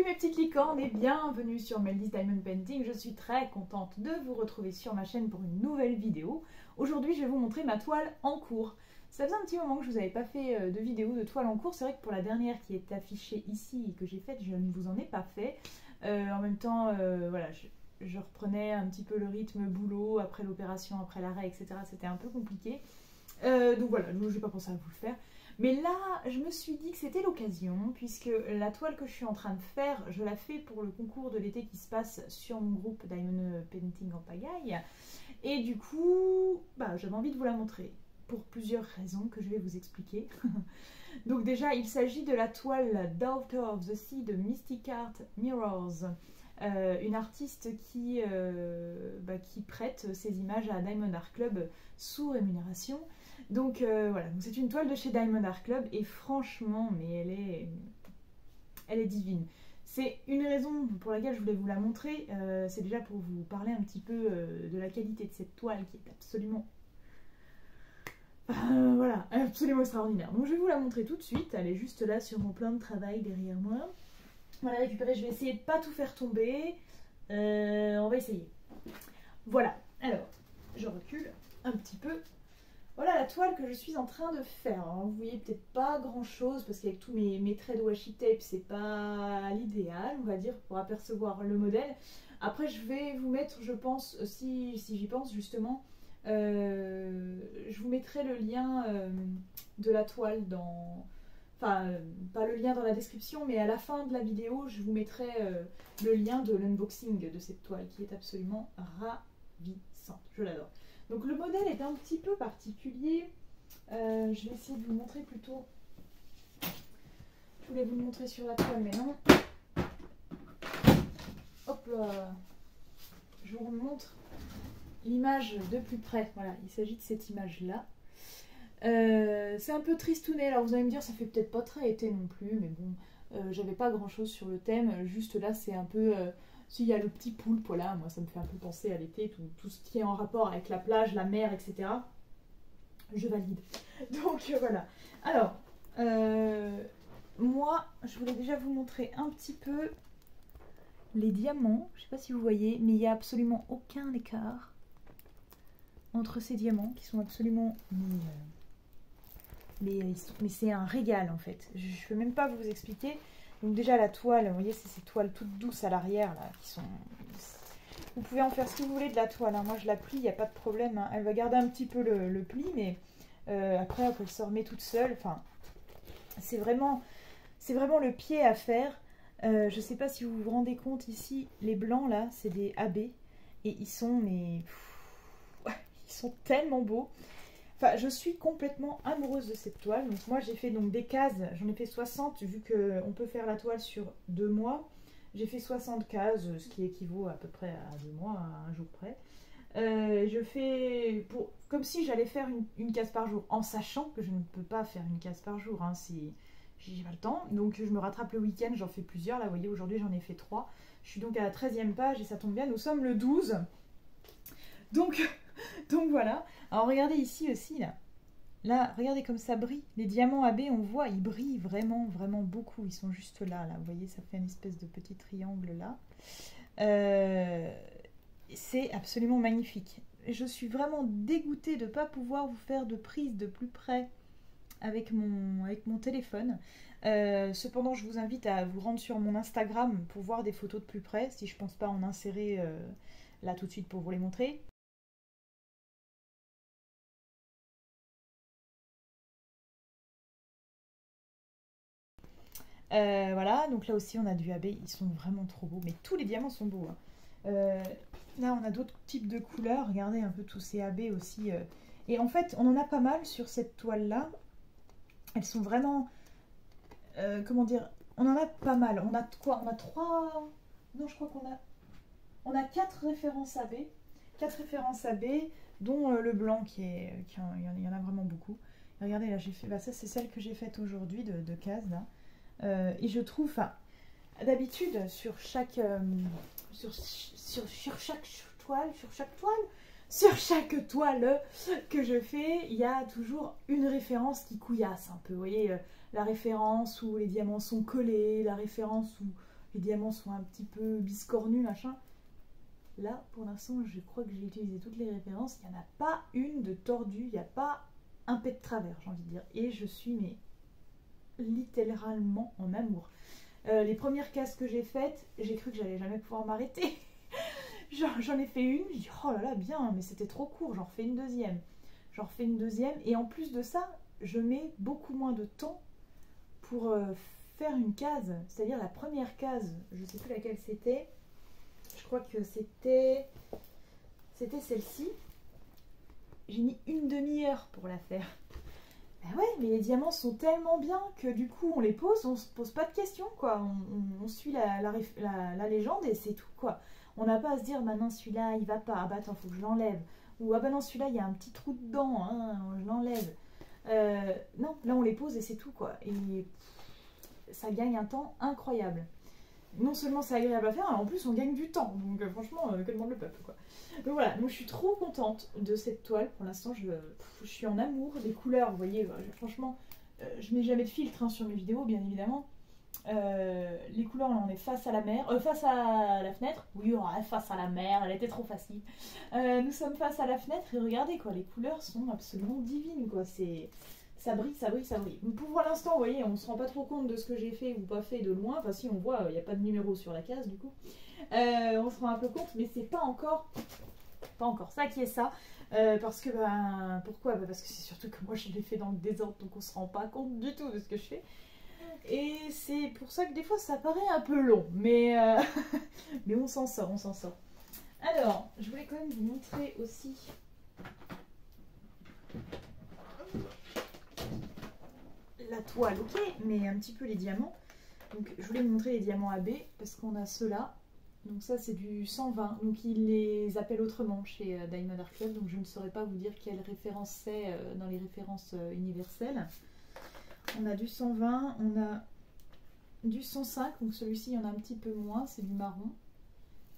Salut mes petites licornes et bienvenue sur Meldy's Diamond Painting. Je suis très contente de vous retrouver sur ma chaîne pour une nouvelle vidéo. Aujourd'hui je vais vous montrer ma toile en cours. Ça faisait un petit moment que je vous avais pas fait de vidéo de toile en cours. C'est vrai que pour la dernière qui est affichée ici et que j'ai faite, je ne vous en ai pas fait. En même temps, voilà, je reprenais un petit peu le rythme boulot après l'opération, après l'arrêt, etc. C'était un peu compliqué. Donc voilà, je n'ai pas pensé à vous le faire. Mais là, je me suis dit que c'était l'occasion, puisque la toile que je suis en train de faire, je la fais pour le concours de l'été qui se passe sur mon groupe Diamond Painting en pagaille. Et du coup, j'avais envie de vous la montrer, pour plusieurs raisons que je vais vous expliquer. Donc déjà, il s'agit de la toile Daughter of the Sea de Mystic Art Mirrors. Une artiste qui prête ses images à Diamond Art Club sous rémunération. Donc voilà, c'est une toile de chez Diamond Art Club et franchement, mais elle est divine. C'est une raison pour laquelle je voulais vous la montrer, c'est déjà pour vous parler un petit peu de la qualité de cette toile qui est absolument, voilà, absolument extraordinaire. Donc je vais vous la montrer tout de suite, elle est juste là sur mon plan de travail derrière moi. On va la récupérer, je vais essayer de ne pas tout faire tomber, on va essayer. Voilà, alors, je recule un petit peu. Voilà la toile que je suis en train de faire. Alors, vous voyez peut-être pas grand chose parce qu'avec tous mes traits de washi tape, c'est pas l'idéal, on va dire, pour apercevoir le modèle. Après, je vais vous mettre, je pense, si j'y pense justement, je vous mettrai le lien de la toile dans. Enfin, pas le lien dans la description, mais à la fin de la vidéo, je vous mettrai le lien de l'unboxing de cette toile qui est absolument ravissante. Je l'adore. Donc le modèle est un petit peu particulier. Je vais essayer de vous montrer plutôt. Je voulais vous le montrer sur la toile, mais non. Hop là. Je vous montre l'image de plus près. Voilà, il s'agit de cette image-là. C'est un peu tristouné. Alors vous allez me dire, ça fait peut-être pas très été non plus, mais bon, j'avais pas grand-chose sur le thème. Juste là, c'est un peu... S'il y a le petit poulpe, voilà, moi ça me fait un peu penser à l'été, tout ce qui est en rapport avec la plage, la mer, etc. Je valide. Donc voilà. Alors, moi, je voulais déjà vous montrer un petit peu les diamants. Je ne sais pas si vous voyez, mais il n'y a absolument aucun écart entre ces diamants qui sont absolument... Mais c'est un régal en fait. Je ne peux même pas vous expliquer. Donc déjà la toile, vous voyez, c'est ces toiles toutes douces à l'arrière là, qui sont... Vous pouvez en faire ce que vous voulez de la toile, hein. Moi je la plie, il n'y a pas de problème, hein. Elle va garder un petit peu le pli, mais après elle se remet toute seule. Enfin, c'est vraiment le pied à faire. Je ne sais pas si vous vous rendez compte ici, les blancs là, c'est des AB. Et ils sont, mais... ils sont tellement beaux. Enfin, je suis complètement amoureuse de cette toile. Donc moi j'ai fait donc des cases, j'en ai fait 60 vu qu'on peut faire la toile sur 2 mois. J'ai fait 60 cases, ce qui équivaut à peu près à 2 mois, à un jour près. Je fais comme si j'allais faire une case par jour, en sachant que je ne peux pas faire une case par jour, hein, si j'ai pas le temps. Donc je me rattrape le week-end, j'en fais plusieurs. Là vous voyez, aujourd'hui j'en ai fait 3. Je suis donc à la 13e page et ça tombe bien, nous sommes le 12. Donc voilà. Alors regardez ici aussi là. Là, regardez comme ça brille. Les diamants AB, on voit, ils brillent vraiment, vraiment beaucoup. Ils sont juste là, là. Vous voyez, ça fait une espèce de petit triangle là. C'est absolument magnifique. Je suis vraiment dégoûtée de ne pas pouvoir vous faire de prise de plus près avec mon téléphone. Cependant, je vous invite à vous rendre sur mon Instagram pour voir des photos de plus près, si je ne pense pas en insérer là tout de suite pour vous les montrer. Voilà, donc là aussi on a du AB, ils sont vraiment trop beaux, mais tous les diamants sont beaux, hein. Là on a d'autres types de couleurs, regardez un peu tous ces AB aussi. Et en fait on en a pas mal sur cette toile là, elles sont vraiment, comment dire, on en a pas mal. On a quoi? On a 3, non je crois on a 4 références AB, 4 références AB, dont le blanc il y en a vraiment beaucoup. Et regardez là, j'ai fait, ça c'est celle que j'ai faite aujourd'hui de case là. Et je trouve, enfin, d'habitude sur chaque toile que je fais, il y a toujours une référence qui couillasse un peu. Vous voyez, la référence où les diamants sont collés, la référence où les diamants sont un petit peu biscornus, machin. Là, pour l'instant, je crois que j'ai utilisé toutes les références. Il n'y en a pas une de tordue, il n'y a pas un pet de travers, j'ai envie de dire. Et je suis mais littéralement en amour. Les premières cases que j'ai faites, j'ai cru que j'allais jamais pouvoir m'arrêter. J'en ai fait une, je dis oh là là, bien, mais c'était trop court, j'en refais une deuxième. J'en refais une deuxième, et en plus de ça, je mets beaucoup moins de temps pour faire une case. C'est-à-dire la première case, je sais plus laquelle c'était. Je crois que c'était celle-ci. J'ai mis une demi-heure pour la faire. Ben ouais, mais les diamants sont tellement bien que du coup on les pose, on se pose pas de questions quoi. On suit la légende et c'est tout quoi. On n'a pas à se dire maintenant celui-là il va pas, ah bah attends faut que je l'enlève. Ou ah bah non celui-là il y a un petit trou dedans, hein, je l'enlève. Non, là on les pose et c'est tout quoi. Et ça gagne un temps incroyable. Non seulement c'est agréable à faire, mais en plus on gagne du temps. Donc franchement, que demande le peuple quoi. Donc voilà, donc je suis trop contente de cette toile. Pour l'instant, je suis en amour. Les couleurs, vous voyez, franchement, je mets jamais de filtre hein, sur mes vidéos, bien évidemment. Les couleurs, là, on est face à la mer, face à la fenêtre. Oui, on est face à la mer, elle était trop facile. Nous sommes face à la fenêtre et regardez quoi, les couleurs sont absolument divines quoi. Ça brille, ça brille, ça brille. Pour l'instant, vous voyez, on ne se rend pas trop compte de ce que j'ai fait ou pas fait de loin. Enfin, si, on voit, il n'y a pas de numéro sur la case, du coup. On se rend un peu compte, mais c'est pas encore ça qui est ça. Parce que, ben, pourquoi? Parce que c'est surtout que moi, je l'ai fait dans le désordre, donc on se rend pas compte du tout de ce que je fais. Et c'est pour ça que des fois, ça paraît un peu long. Mais, mais on s'en sort, on s'en sort. Alors, je voulais quand même vous montrer aussi... la toile, ok, mais un petit peu les diamants. Donc je voulais vous montrer les diamants AB parce qu'on a ceux-là. Donc ça c'est du 120, donc ils les appellent autrement chez Diamond Art Club, donc je ne saurais pas vous dire quelle référence c'est dans les références universelles. On a du 120, on a du 105, donc celui-ci il y en a un petit peu moins, c'est du marron.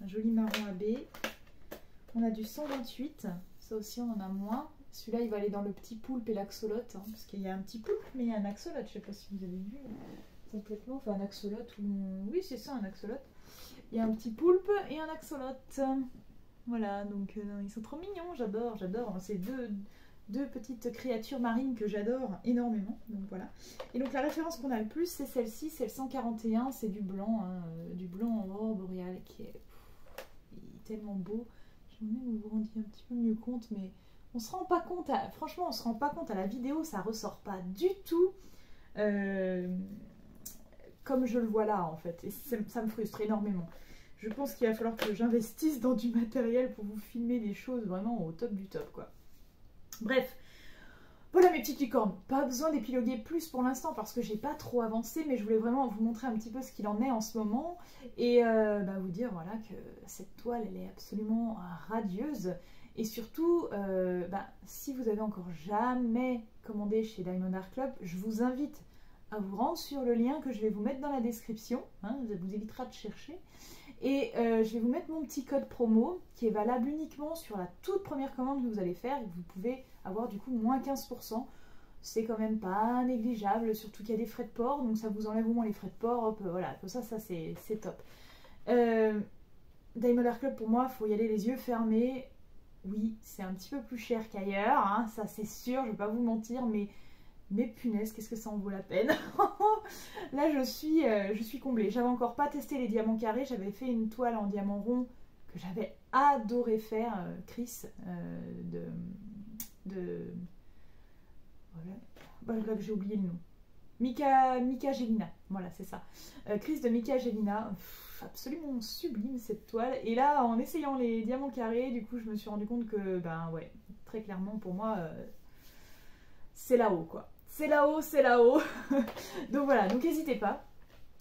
Un joli marron AB. On a du 128, ça aussi on en a moins. Celui-là, il va aller dans le petit poulpe et l'axolote, hein, parce qu'il y a un petit poulpe, mais il y a un axolote. Je ne sais pas si vous avez vu complètement. Enfin, un axolote ou... Oui, c'est ça, un axolote. Il y a un petit poulpe et un axolote. Voilà, donc ils sont trop mignons. J'adore, j'adore. C'est deux petites créatures marines que j'adore énormément. Donc voilà. Et donc la référence qu'on a le plus, c'est celle-ci, c'est le 141. C'est du blanc, hein, du blanc en aurore boréale, qui est tellement beau. Je vais même vous rendre un petit peu mieux compte, mais... on se rend pas compte, franchement on se rend pas compte à la vidéo, ça ressort pas du tout comme je le vois là en fait, et ça me frustre énormément. Je pense qu'il va falloir que j'investisse dans du matériel pour vous filmer des choses vraiment au top du top quoi. Bref, voilà mes petites licornes, pas besoin d'épiloguer plus pour l'instant parce que j'ai pas trop avancé, mais je voulais vraiment vous montrer un petit peu ce qu'il en est en ce moment et vous dire voilà que cette toile elle est absolument radieuse. Et surtout, si vous avez encore jamais commandé chez Diamond Art Club, je vous invite à vous rendre sur le lien que je vais vous mettre dans la description. Hein, ça vous évitera de chercher. Et je vais vous mettre mon petit code promo qui est valable uniquement sur la toute première commande que vous allez faire. Et vous pouvez avoir du coup moins 15%. C'est quand même pas négligeable, surtout qu'il y a des frais de port. Donc ça vous enlève au moins les frais de port. Hop, voilà, ça c'est top. Diamond Art Club, pour moi, il faut y aller les yeux fermés. Oui, c'est un petit peu plus cher qu'ailleurs, hein, ça c'est sûr, je ne vais pas vous mentir, mais punaise, qu'est-ce que ça en vaut la peine. Là, je suis comblée. J'avais encore pas testé les diamants carrés, j'avais fait une toile en diamant rond que j'avais adoré faire, Chris, voilà, là que j'ai oublié le nom. Mika Gelina, voilà, c'est ça. Chris de Mika Gelina. Absolument sublime cette toile, et là en essayant les diamants carrés du coup je me suis rendu compte que ben ouais très clairement pour moi c'est là-haut quoi, c'est là-haut, c'est là-haut. Donc voilà, donc n'hésitez pas,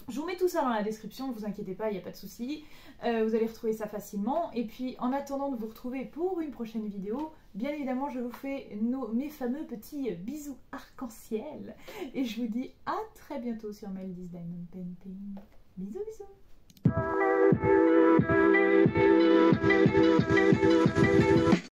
je vous mets tout ça dans la description, ne vous inquiétez pas, il n'y a pas de souci, vous allez retrouver ça facilement. Et puis en attendant de vous retrouver pour une prochaine vidéo, bien évidemment je vous fais mes fameux petits bisous arc-en-ciel et je vous dis à très bientôt sur Meldy's Diamond Painting. Bisous bisous. Thank you.